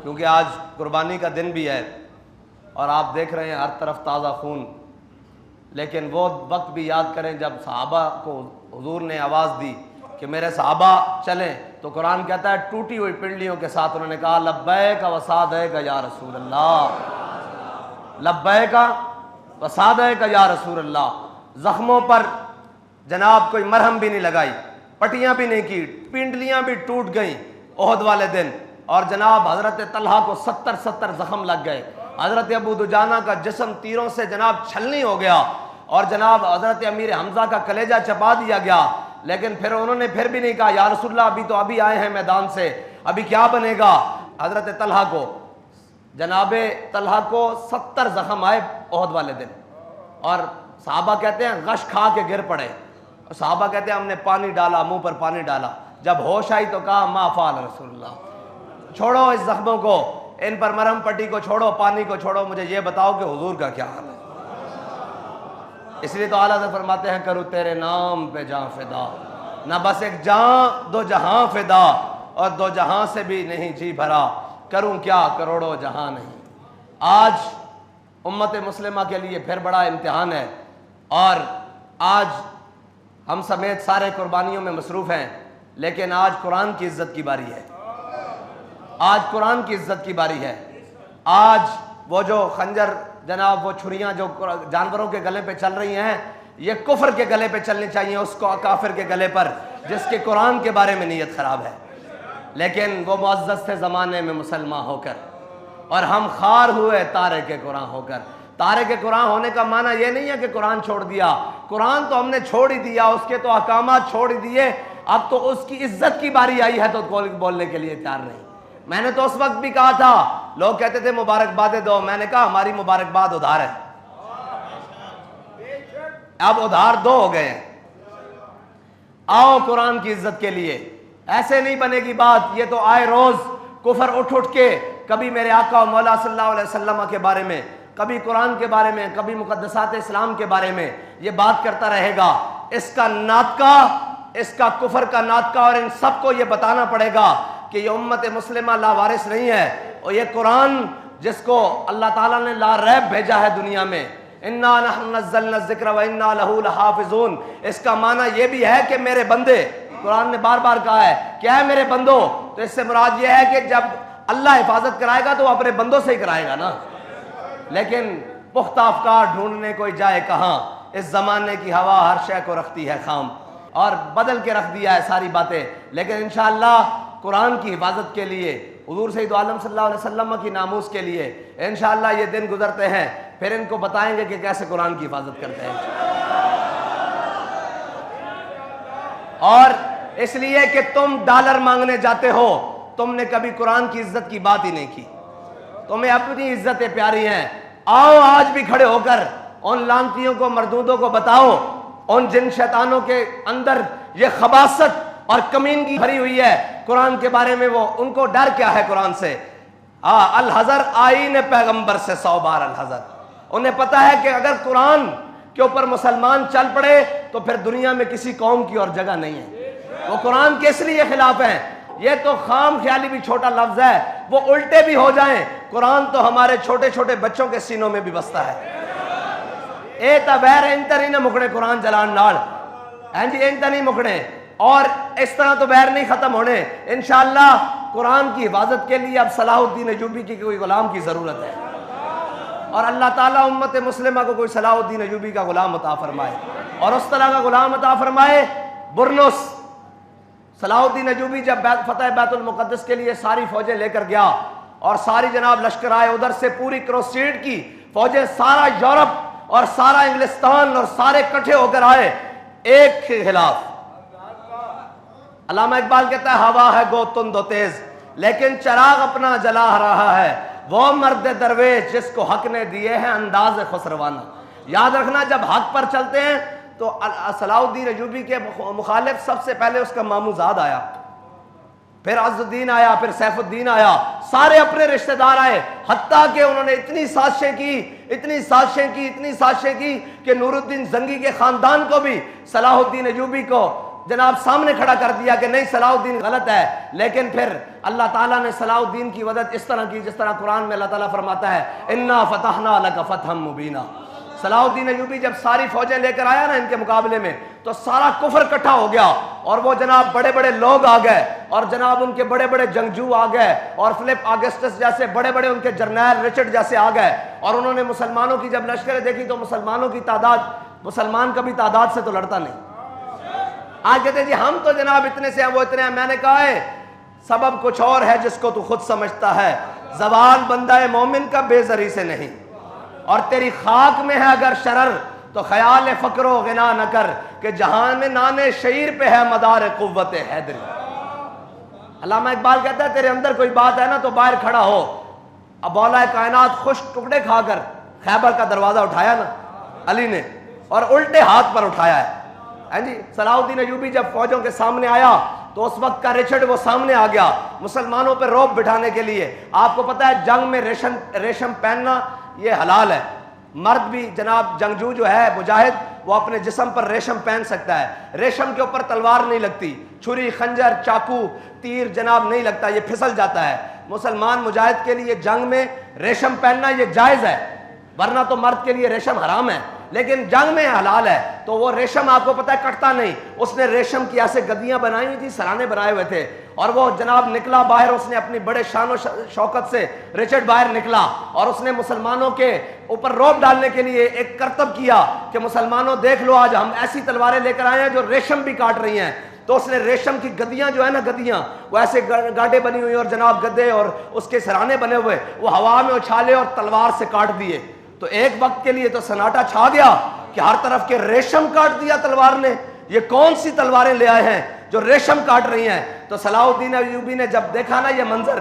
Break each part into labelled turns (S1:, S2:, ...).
S1: क्योंकि आज कुर्बानी का दिन भी है और आप देख रहे हैं हर तरफ ताज़ा खून। लेकिन वो वक्त भी याद करें जब सहाबा को हुजूर ने आवाज़ दी कि मेरे सहाबा चलें, तो कुरान कहता है टूटी हुई पिंडलियों के साथ उन्होंने कहा लब्बैक व सादैक या रसूल अल्लाह, लब्बैक व सादैक या रसूल अल्लाह। ज़ख्मों पर जनाब कोई मरहम भी नहीं लगाई, पट्टियाँ भी नहीं की, पिंडलियाँ भी टूट गईं ओहद वाले दिन। और जनाब हज़रत तलहा को 70 ज़ख्म लग गए। हज़रत अबू दुजाना का जिस्म तीरों से जनाब छलनी हो गया और जनाब हज़रत अमीर हमज़ा का कलेजा चबा दिया गया। लेकिन फिर उन्होंने फिर भी नहीं कहा या रसूलल्लाह अभी आए हैं मैदान से, अभी क्या बनेगा। हज़रत तलहा को जनाबे तलहा को 70 ज़ख्म आए ओहद वाले दिन और सहाबा कहते हैं गश खा के गिर पड़े। और सहाबा कहते हैं हमने पानी डाला, मुंह पर पानी डाला, जब होश आई तो कहा मा फ़अल रसूलुल्लाह, छोड़ो इस जख्मों को, इन पर मरहम पट्टी को छोड़ो, पानी को छोड़ो, मुझे ये बताओ कि हुजूर का क्या हाल है। इसलिए तो आला से फरमाते हैं करूँ तेरे नाम पे जान फिदा, ना बस एक जान दो जहां फिदा, और दो जहां से भी नहीं जी भरा, करूं क्या करोड़ों जहां नहीं। आज उम्मत मुस्लिमा के लिए फिर बड़ा इम्तिहान है और आज हम समेत सारे कुर्बानियों में मसरूफ हैं, लेकिन आज कुरान की इज्जत की बारी है। आज कुरान की इज्जत की बारी है। आज वो जो खंजर जनाब, वो छुरियां जो जानवरों के गले पे चल रही हैं, ये कुफर के गले पे चलनी चाहिए, उसको काफिर के गले पर जिसके कुरान के बारे में नीयत खराब है। लेकिन वो मुअज़्ज़ज़ थे ज़माने में मुसलमान होकर और हम खार हुए तारे के कुरान होकर। तारे के कुरान होने का माना ये नहीं है कि कुरान छोड़ दिया, कुरान तो हमने छोड़ ही दिया, उसके तो अहकामात छोड़ ही दिए, अब तो उसकी इज्जत की बारी आई है तो बोलने के लिए तैयार नहीं। मैंने तो उस वक्त भी कहा था, लोग कहते थे मुबारकबादें दो, मैंने कहा हमारी मुबारकबाद उधार है, अब उधार दो हो गए हैं। आओ कुरान की इज्जत के लिए, ऐसे नहीं बनेगी बात। ये तो आए रोज कुफर उठ के कभी मेरे आका मौला सल्लल्लाहु अलैहि वसल्लम के बारे में, कभी कुरान के बारे में, कभी मुक़द्दसात इस्लाम के बारे में ये बात करता रहेगा। इसका नातका, इसका कुफर का नातका, और इन सबको ये बताना पड़ेगा कि ये उम्मत मुस्लिमा लावारिस नहीं है। और ये कुरान जिसको अल्लाह ताला ने ला रैब भेजा है दुनिया में, इन्ना नहनु नज़्ज़लना ज़िक्र व इन्ना लहू लहाफ़िज़ून, इसका माना ये भी है कि मेरे बंदे, कुरान ने बार बार कहा है क्या है मेरे बंदो, तो इससे मुराद ये है कि जब अल्लाह हिफाजत कराएगा तो वो अपने बंदों से ही कराएगा ना। लेकिन पुख्ता अफकार ढूंढने कोई जाए कहाँ, इस जमाने की हवा हर शय को रखती है खाम, और बदल के रख दिया है सारी बातें। लेकिन इंशाअल्लाह कुरान की हिफाजत के लिए, हुजूर सैयद आलम सल्लल्लाहु अलैहि वसल्लम की नामूस के लिए इंशाअल्लाह ये दिन गुजरते हैं, फिर इनको बताएंगे कि कैसे कुरान की हिफाजत करते हैं। और इसलिए कि तुम डॉलर मांगने जाते हो, तुमने कभी कुरान की इज्जत की बात ही नहीं की, तुम्हें अपनी इज्जतें प्यारी हैं। आओ आज भी खड़े होकर उन लानतियों को, मरदूदों को बताओ, उन जिन शैतानों के अंदर ये खबासत और कमीनगी भरी हुई है कुरान के बारे में, वो उनको डर क्या है कुरान से। अल हज़र आईन पैगंबर से 100 बार अल हज़र। उन्हें पता है कि अगर कुरान के ऊपर मुसलमान चल पड़े तो फिर दुनिया में किसी कौम की और जगह नहीं है। वो कुरान के इसलिए खिलाफ हैं। ये तो खाम ख्याली भी छोटा लफ्ज है, वो उल्टे भी हो जाएं, कुरान तो हमारे छोटे छोटे बच्चों के सीनों में भी बसता है। ए तबैर इंतरी न मुकड़े कुरान जलान नाल, हैं जी इंत नहीं मुकड़े, और इस तरह तो बैर नहीं खत्म होने। इंशाअल्लाह कुरान की हिफाजत के लिए अब सलाहुद्दीन अयूबी की कोई गुलाम की जरूरत है, और अल्लाह ताला उम्मत मुस्लिमा को कोई सलाहुद्दीन अयूबी का गुलाम अता फरमाए, और उस तरह का गुलाम अता फरमाए। बुरनुस सलाहुद्दीन अयूबी जब फतह बैतुल मुक़द्दस के लिए सारी फौजें लेकर गया और सारी जनाब लश्कर आए, उधर से पूरी क्रूसेड की फौजें, सारा यूरोप और सारा इंग्लिस्तान और सारे इकट्ठे होकर आए एक के खिलाफ। अल्लामा इकबाल कहता है हवा है गो तुंद दो तेज, लेकिन चिराग अपना जला रहा है वो मर्द दरवेश जिसको हक ने दिए हैं अंदाज खुसरवाना। याद रखना, जब हक पर चलते हैं तो सलाहुद्दीन अयूबी के मुखालिफ सबसे पहले उसका मामूजाद आया, फिर अज़ुद्दीन आया, फिर सैफुद्दीन आया, सारे अपने रिश्तेदार आए, हत्ता कि उन्होंने इतनी साजिशें की, इतनी साजिशें की, इतनी साजिशें की कि नूरुद्दीन जंगी के खानदान को भी सलाहुद्दीन अयूबी को जनाब सामने खड़ा कर दिया कि नहीं सलाहुद्दीन गलत है, लेकिन फिर अल्लाह ताला ने सलाहुद्दीन की मदद इस तरह की जिस तरह कुरान में अल्लाह ताला फरमाता है इन्ना फतहना लका फतहम मुबीना। सलाहुद्दीन अय्यूबी जब सारी फौजें लेकर आया ना इनके मुकाबले में, तो सारा कुफर इकट्ठा हो गया और वो जनाब बड़े बड़े लोग आ गए और जनाब उनके बड़े बड़े जंगजू आ गए और फिलिप ऑगस्टस जैसे बड़े बड़े उनके जर्नैल रिचर्ड जैसे आ गए और उन्होंने मुसलमानों की जब लश्करें देखी तो मुसलमानों की तादाद, मुसलमान कभी तादाद से तो लड़ता नहीं। आज कहते जी हम तो जनाब इतने से हैं, वो इतने हैं। मैंने कहा है सबब कुछ और है जिसको तू खुद समझता है। जवान बंदा है मोमिन का बेजरी से नहीं, और तेरी खाक में है अगर शरर तो ख्याल फकरो गिना न कर कि जहां में नाने शहीर पे है मदार कुव्वत हैदरी। अल्लामा इकबाल कहता है तेरे अंदर कोई बात है ना तो बाहर खड़ा हो। अब मौला कायनात खुश टुकड़े खाकर खैबर का दरवाजा उठाया ना अली ने, और उल्टे हाथ पर उठाया है जी। सलाहुद्दीन अय्यूबी जब फौजों के सामने आया तो उस वक्त का रिचर्ड वो सामने आ गया मुसलमानों पर रौब बिठाने के लिए। आपको पता है जंग में रेशम पहनना ये हलाल है। मर्द भी जनाब जंगजू जो है मुजाहिद वो अपने जिस्म पर रेशम पहन सकता है। रेशम के ऊपर तलवार नहीं लगती, छुरी खंजर चाकू तीर जनाब नहीं लगता, ये फिसल जाता है। मुसलमान मुजाहिद के लिए जंग में रेशम पहनना ये जायज़ है, वरना तो मर्द के लिए रेशम हराम है, लेकिन जंग में हलाल है। तो वो रेशम आपको पता है कटता नहीं। उसने रेशम की ऐसे गद्दियां बनाई हुई थी, सराने बनाए हुए थे, और वो जनाब निकला बाहर। उसने अपनी बड़े शान शौकत से रिचर्ड बाहर निकला और उसने मुसलमानों के ऊपर रौब डालने के लिए एक करतब किया कि मुसलमानों देख लो आज हम ऐसी तलवारें लेकर आए हैं जो रेशम भी काट रही हैं। तो उसने रेशम की गद्दियां जो है ना, गद्दियां वो ऐसे गाड़े बनी हुई और जनाब गद्दे और उसके सराने बने हुए वो हवा में उछाले और तलवार से काट दिए। तो एक वक्त के लिए तो सन्नाटा छा गया कि हर तरफ के रेशम काट दिया तलवार ने। ये कौन सी तलवारें ले आए हैं जो रेशम काट रही हैं। तो सलाहुद्दीन अय्यूबी ने जब देखा ना ये मंजर,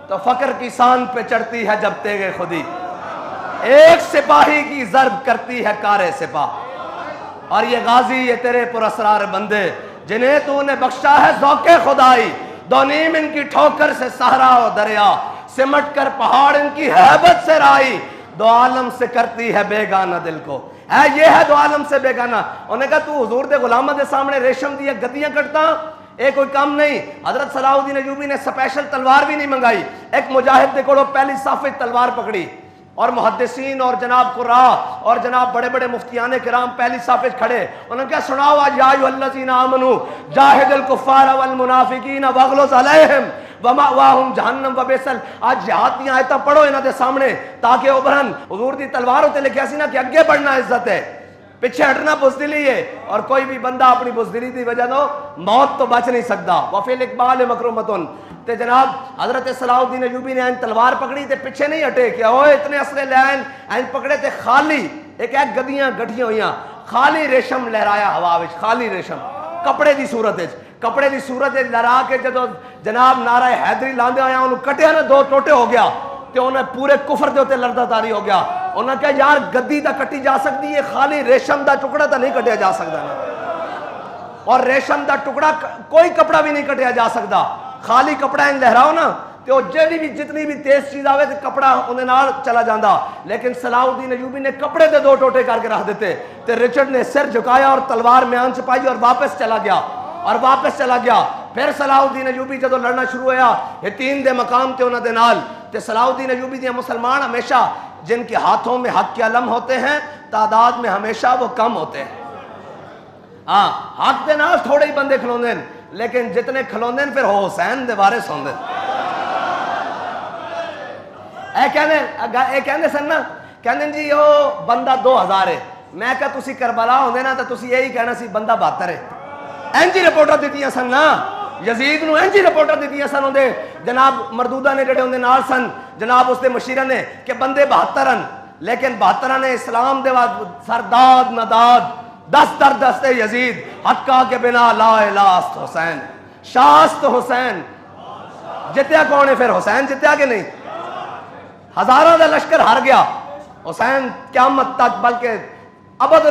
S1: तो फकर की शान पे चढ़ती है जब तेगे खुदी, एक सिपाही की जर्ब करती है कारे सिपाह। और ये गाजी ये तेरे पुरस्रार बंदे जिन्हें तूने बख्शा है ज़ौक़े खुदाई, दोनीम इनकी ठोकर से सहरा और दरिया, सिमट कर पहाड़ इनकी हैबत से राई, दो आलम से करती है बेगाना दिल को। है ये है दो आलम से बेगाना। उन्होंने कहा तू हुजूर दे गुलामा दे सामने रेशम दिया गद्दियां कटता, एक कोई काम नहीं। हजरत सलाहुद्दीन अय्यूबी ने स्पेशल तलवार भी नहीं मंगाई। एक मुजाहिद दे कोलों पहली साफिद तलवार पकड़ी और मुहद्दिसीन और जनाब कुर्रा और जनाब बड़े बड़े मुफ्तियाने किराम पहली साफिद खड़े। उन्होंने क्या सुनाओ आज या अय्युहल्लज़ीना आमनू जाहिदुल कुफ्फार वल मुनाफिकीन वगलुज़ अलैहिम वमाअवाहुम जहन्नम वबिसल। आज जिहाद दी आयतां पढ़ो इन्हां दे सामने ताकि उभरन। हुजूर दी तलवार उत्ते लिखिया सी ना कि अगे बढ़ना इज्जत है, पिछे हटना बुज़दिली है, और कोई भी बंदा अपनी बुज़दिली की वजह तो मौत तो बच नहीं सकता। वफिल इकबाल मकरूमतुन। ते जनाब हजरत सलाहुद्दीन अय्यूबी ने तलवार पकड़ी ते पिछे नहीं हटे कि ओए इतने असले लैन पकड़े थे, खाली एक एक गद्दियां गठियां हुई, खाली रेशम लहराया हवा विच, खाली रेशम कपड़े की सूरत कपड़े की सूरत लहरा के जो जनाब नारा हैदरी लांदे आया उन्होंने कटिया ना दो टोटे हो गया ते उन्हें पूरे कुफर के उत्ते लड़दा तारी हो गया। उन्हें कहा यार गद्दी तो कटी जा सकती है, खाली रेशम का टुकड़ा तो नहीं कटिया जा सकता ना, और रेशम का टुकड़ा कोई कपड़ा भी नहीं कटिया जा सकता। खाली कपड़ा इन लहराओ ना तो जी भी जितनी भी तेज चीज आवे तो कपड़ा उन्हें नाल चला जाता। लेकिन सलाहुद्दीन अय्यूबी ने कपड़े के दो टोटे करके रख देते ते रिचर्ड ने सिर झुकाया और तलवार में आंच पाई और वापस चला गया। फिर सलाहुद्दीन अय्यूबी जो लड़ना शुरू होया यतीम दे मकाम ते उन्हां दे नाल ते सलाहुद्दीन अय्यूबी दियां मुसलमान हमेशा जिनके हाथों में हक के अलम होते हैं तादाद में हमेशा वो कम होते हैं। हाँ हक दे नाल थोड़े ही बंदे खलोंदे ने, लेकिन जितने खलोंदे फिर हुसैन दे वारिस होंदे। कहते सन ना, कहते जी ओ बंदा 2000 है। मैं क्या तुसी करबला होंदे ना तो तुसी यही कहना सी बंदा 72 है। इंज रिपोर्टां दित्तियां सन ना, यजीद नूं इंज रिपोर्टां दित्तियां सन उहदे जनाब मरदूदा ने जेड़े उहदे नाल सन जनाब उसदे मशीरा ने कि बंदे 72 हन, लेकिन 72 ने इस्लाम दे बाद सरदाद नदाद 10 दर दस्ते यजीद हक्का के बिना ला इलाहा हुसैन शास्त हुसैन। जितया कौन है फिर? हुसैन जितया कि नहीं? हजारों का लश्कर हार गया, हुसैन क़यामत तक बल्कि अबद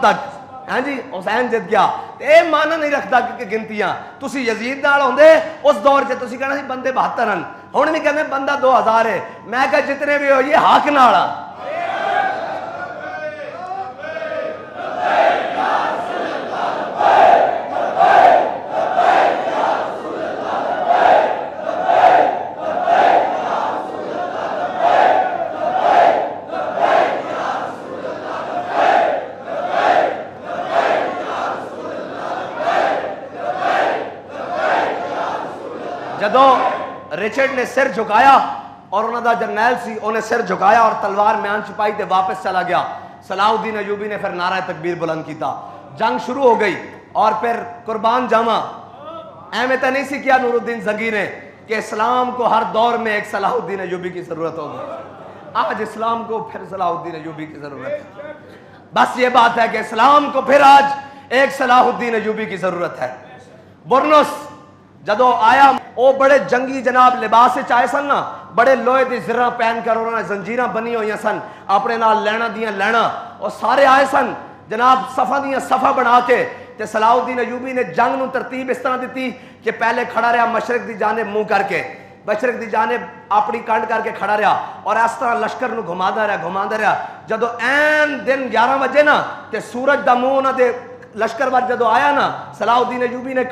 S1: तक हाँ जी हुसैन जित गया। ये माना नहीं रखता कि गिनतियां तुसी यजीद नाल होंदे उस दौर च तुसी कहना सी बंदे 72 हन, हुण भी कहंदे बंदा 2000 है। मैं कहा जितने भी हो ये हक नाल आ। जदों रिचर्ड ने सिर झुकाया और उन्होंने जरनैल सी उन्हें सिर झुकाया और तलवार म्यान छुपाई ते वापस चला गया। सलाहुद्दीन अयूबी ने फिर नारा तकबीर बुलंद किया, जंग शुरू हो गई और फिर कुर्बान जामा एवं तो नहीं सी किया नूरुद्दीन जंगी ने कि इस्लाम को हर दौर में एक सलाहुद्दीन अयूबी की जरूरत होगी। आज इस्लाम को फिर सलाहुद्दीन अयूबी की जरूरत है। बस ये बात है कि इस्लाम को फिर आज एक सलाहुद्दीन अयूबी की जरूरत है। बुरनुस जदों आया वो बड़े जंगी जनाब लिबास आए सन ना, बड़े लोहे की जिरा पहन कर उन्होंने जंजीर बनी हुई सन, अपने नाल लैना दियां लैना, और सारे आए सन जनाब सफा दियां सफा बना के। ते सलाहुद्दीन अयूबी ने जंग नूं तरतीब इस तरह दी कि पहले खड़ा रहा मशरक की जानिब मुंह करके, मशरक की जानिब अपनी कंड करके खड़ा रहा और इस तरह लश्कर नूं घुमादा रहा। जदों ऐन दिन 11 बजे ना ते सूरज दा मुंह उन्हां दे लश्कर वाल जदों आया ना, सलाहुद्दीन अयूबी ने